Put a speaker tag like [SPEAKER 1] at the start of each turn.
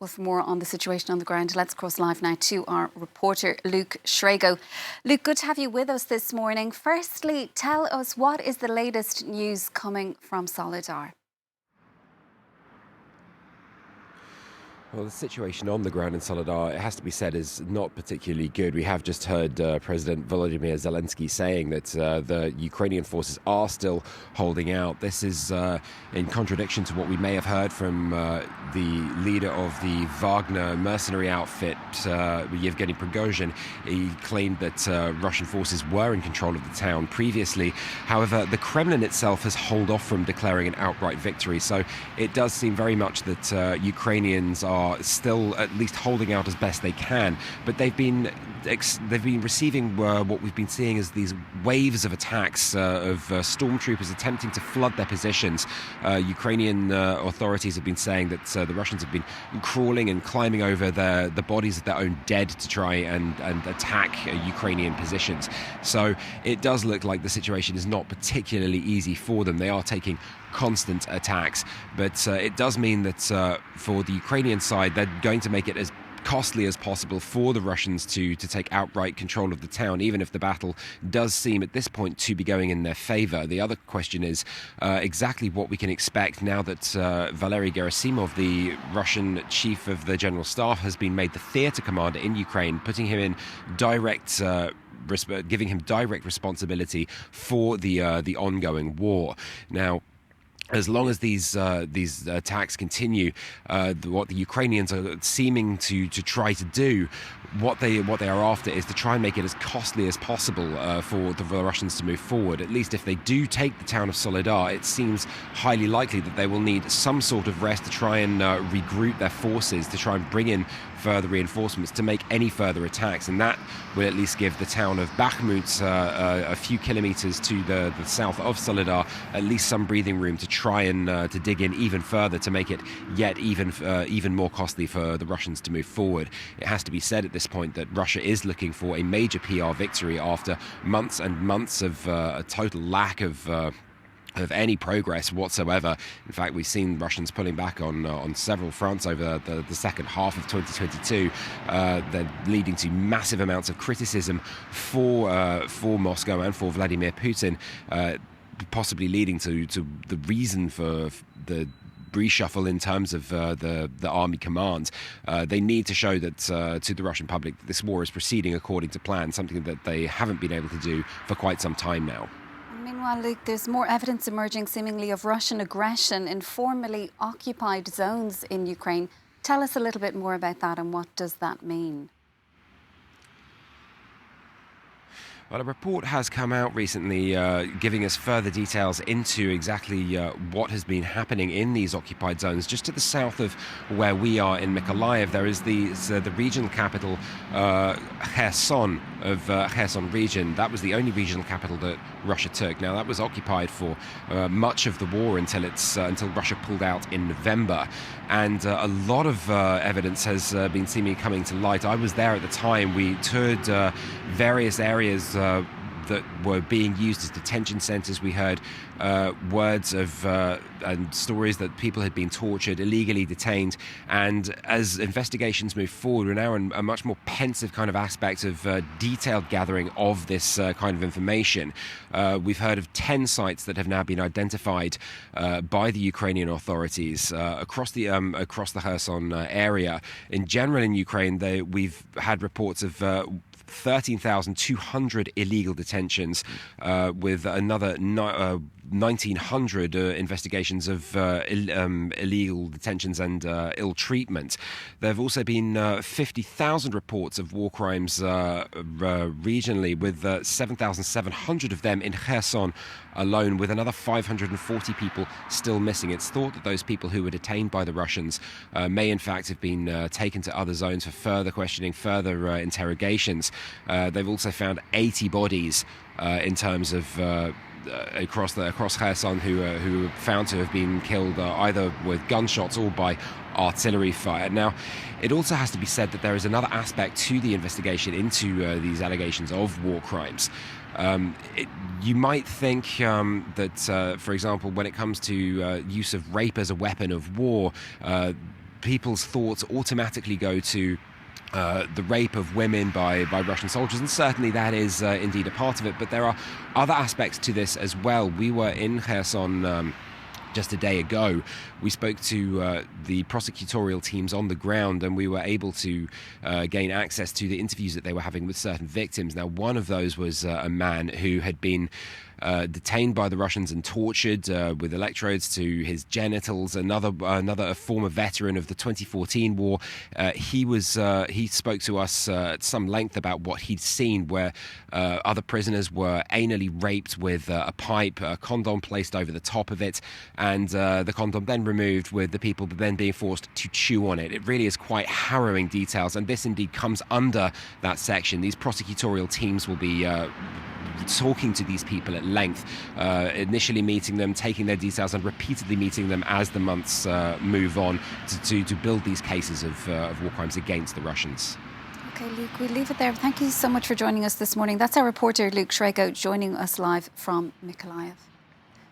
[SPEAKER 1] Well, for more on the situation on the ground, let's cross live now to our reporter, Luke Shrago. Luke, good to have you with us this morning. Firstly, tell us, what is the latest news coming from Soledar?
[SPEAKER 2] Well, the situation on the ground in Soledar, it has to be said, is not particularly good. We have just heard President Volodymyr Zelensky saying that the Ukrainian forces are still holding out. This is in contradiction to what we may have heard from the leader of the Wagner mercenary outfit, Yevgeny Prigozhin. He claimed that Russian forces were in control of the town previously. However, the Kremlin itself has held off from declaring an outright victory. So it does seem very much that Ukrainians are still at least holding out as best they can, but they've been receiving what we've been seeing as these waves of attacks of stormtroopers attempting to flood their positions. Ukrainian authorities have been saying that the Russians have been crawling and climbing over the bodies of their own dead to try and attack Ukrainian positions. So it does look like the situation is not particularly easy for them. They are taking constant attacks, but it does mean that for the Ukrainian side, they're going to make it as costly as possible for the Russians to take outright control of the town, even if the battle does seem at this point to be going in their favor. The other question is exactly what we can expect now that Valery Gerasimov, the Russian chief of the general staff, has been made the theater commander in Ukraine, putting him in direct giving him direct responsibility for the ongoing war. Now, as long as these attacks continue, what the Ukrainians are seeming to try to do, what they are after is to try and make it as costly as possible for the Russians to move forward. At least if they do take the town of Soledar, it seems highly likely that they will need some sort of rest to try and regroup their forces, to try and bring in further reinforcements to make any further attacks, and that will at least give the town of Bakhmut, a few kilometers to the south of Soledar, at least some breathing room to try and to dig in even further to make it yet even more costly for the Russians to move forward. It has to be said at this point that Russia is looking for a major PR victory after months and months of a total lack of any progress whatsoever. In fact, we've seen Russians pulling back on several fronts over the second half of 2022. They're leading to massive amounts of criticism for Moscow and for Vladimir Putin, possibly leading to the reason for the reshuffle in terms of the army command. They need to show that to the Russian public that this war is proceeding according to plan, something that they haven't been able to do for quite some time now.
[SPEAKER 1] Meanwhile, Luke, there's more evidence emerging seemingly of Russian aggression in formerly occupied zones in Ukraine. Tell us a little bit more about that, and what does that mean?
[SPEAKER 2] Well, a report has come out recently giving us further details into exactly what has been happening in these occupied zones. Just to the south of where we are in Mykolaiv, there is the regional capital, Kherson, of Kherson region. That was the only regional capital that Russia took. Now, that was occupied for much of the war until Russia pulled out in November. And a lot of evidence has been seemingly coming to light. I was there at the time. We toured various areas that were being used as detention centres. We heard words of and stories that people had been tortured, illegally detained. And as investigations move forward, we're now in a much more pensive kind of aspect of detailed gathering of this kind of information. We've heard of 10 sites that have now been identified by the Ukrainian authorities across the Kherson area. In general, in Ukraine, we've had reports of 13,200 illegal detentions, with another 1,900 investigations of illegal detentions and ill treatment. There have also been 50,000 reports of war crimes regionally, with 7,700 of them in Kherson alone, with another 540 people still missing. It's thought that those people who were detained by the Russians may in fact have been taken to other zones for further questioning, further interrogations. They've also found 80 bodies in terms of across Kherson who were found to have been killed either with gunshots or by artillery fire. Now, it also has to be said that there is another aspect to the investigation into these allegations of war crimes. You might think that, for example, when it comes to use of rape as a weapon of war, people's thoughts automatically go to the rape of women by Russian soldiers, and certainly that is indeed a part of it. But there are other aspects to this as well. We were in Kherson just a day ago. We spoke to the prosecutorial teams on the ground, and we were able to gain access to the interviews that they were having with certain victims. Now, one of those was a man who had been detained by the Russians and tortured with electrodes to his genitals. Another former veteran of the 2014 war. He spoke to us at some length about what he'd seen, where other prisoners were anally raped with a pipe, a condom placed over the top of it, and the condom then removed, with the people then being forced to chew on it. It really is quite harrowing details, and this indeed comes under that section. These prosecutorial teams will be talking to these people at length, initially meeting them, taking their details, and repeatedly meeting them as the months move on to build these cases of war crimes against the Russians.
[SPEAKER 1] Okay, Luke, we'll leave it there. Thank you so much for joining us this morning. That's our reporter, Luke Shrago, joining us live from Mykolaiv.